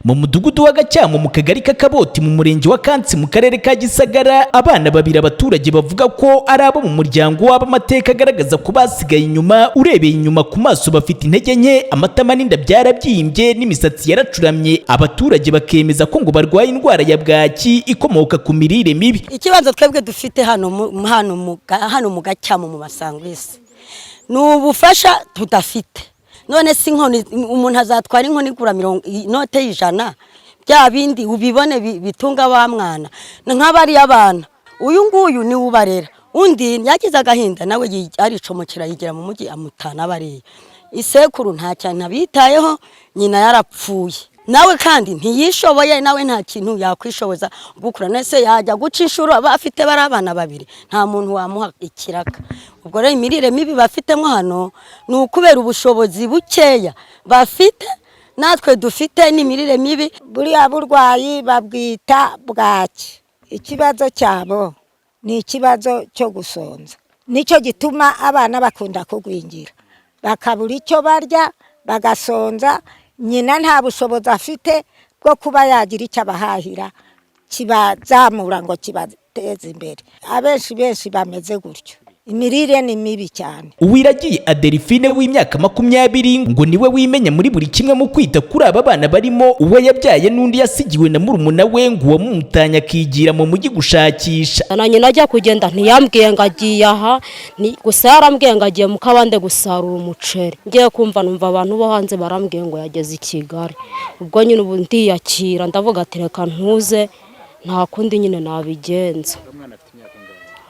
Mu mudugudu wa Gacyamo mu kagari k'Akaboti mu murenge wa Kansi mu karere ka Gisagara, abana babiri abaturage bavuga ko ari abo mu muryango w'abamateka agaragaza ko basigaye inyuma. Urebeye inyuma ku maso bafite intege nke, amatama n'inda byarabyimbye n'imisatsi yaracuramye. Abaturage bakemeza ko ngo barwaye indwara ya bwaki ikomoka ku mirire mibi. Ikibazo twebwe dufite hano mu Gacyamo mu Basangwisi ni ubufasha tudafite. None si inkoni umuntu azatwara inkoni igura inote y'ijana, bya bindi ubibone bitunga ba mwana nk'abari abana. Uyu nguyu ni ubarera, undi yagize agahinda nawe aricomokera yigira mu mujyi amutana bariye. Isekuru nta cyane abitayeho, nyina yarapfuye nawe kandi ntiyishoboye, nawe nta kintu yakwishoboza gukura. Nese yajya guca inshuro abafite bari abana babiri, nta muntu wamuha ikiraka. Ubwo rero imirire mibi bafitemo hano ni ukubera ubushobozi bukeya bafite, natwe dufite n'imirire mibi. Buriya burwayi babwita bwaki. Ikibazo cyabo ni ikibazo cyo gusonza, nicyo gituma abana bakunda kugwingira, bakabura icyo barya bagasonza. Nyina nta bushobozi afite bwo kuba yagira icyo abahahira kibazamura ngo kibateze imbere. Abenshi bameze gutyo, imirire ni mibi cyane. Uwiragiye Adelphine w'imyaka 20 ngo niwe wimenya muri buri kimwe mu kwita kuri aba bana barimo uwo yabyaye n'undi yasigiwe na murumuna we ngo wamumutanya akigira mu mujyi gushakisha. Nanjye najya kugenda ntiyambwiye ngo agiye aha, gusa yarambwiye ngo agiye mu Kabande gusarura umuceri. Ngiye kumva numva abantu bo hanze barambwiye ngo yageze i Kigali. Ubwo nyine ubu ndiyakira ndavuga ati reka ntuze, nta kundi nyine nabigenza.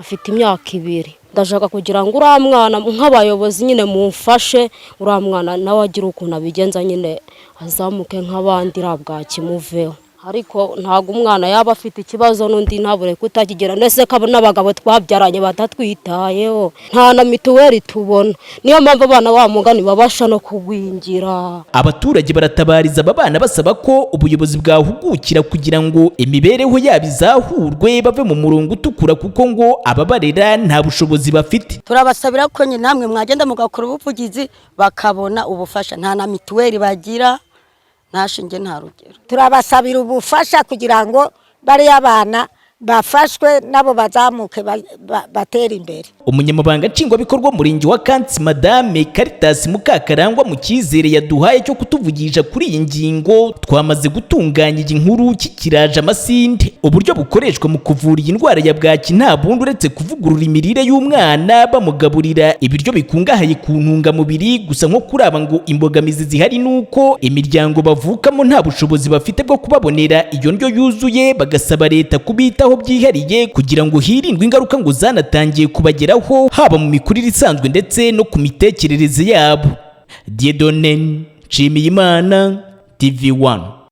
Afite imyaka 2. Ndashaka kugira ngo uriya mwana nk'abayobozi nyine mumfashe, uriya mwana nawe agira ukuntu abigenza nyine azamuke nk'abandi bwakimuveho. Ariko ntago umwana yaba afite ikibazo n'undi ntabure kutakigera. Ndetse kabo n'abagabo twabyaranye batatwitayeho, nta na mituweli tubona. Niyo mpamvu abana wa mugani babasha no kugwingira. Abaturage baratabariza aba bana basaba ko ubuyobozi bwahugukira kugira ngo imibereho yabo izahurwe bave mu murongo utukura, kuko ngo ababarera nta bushobozi bafite. Turabasabira ko nyine namwe mwagenda mugakora ubuvugizi bakabona ubufasha. Nta na mituweli bagira, nashinge nta rugero. Turabasabira ubufasha kugira ngo bari abana bafashwe nabo bazamuke batera imbere. Umunyamabanga nshingwabikorwa murenge wa Kansi Madame Caritas Mukakarangwa mu cyizere yaduhaye cyo kutuvugisha kuri iyi ngingo, twamaze gutunganya iyi nkuru kikiraje amasinde. Uburyo bukoreshwa mu kuvura iyi ndwara ya bwaki nta bundi uretse kuvugurura imirire y'umwana bamugaburira ibiryo bikungahaye ku ntungamubiri. Gusa nko kuri aba ngo imbogamizi zihari nuko imiryango bavukamo nta bushobozi bafite bwo kubabonera iyo ndyo yuzuye, bagasaba leta kubitaho byihariye kugira ngo hirindwe ingaruka ngo zanatangiye kubageraho, haba mu mikurire isanzwe ndetse no ku mitekerereze yabo. Dieudonne Nshimiyimana, TV1.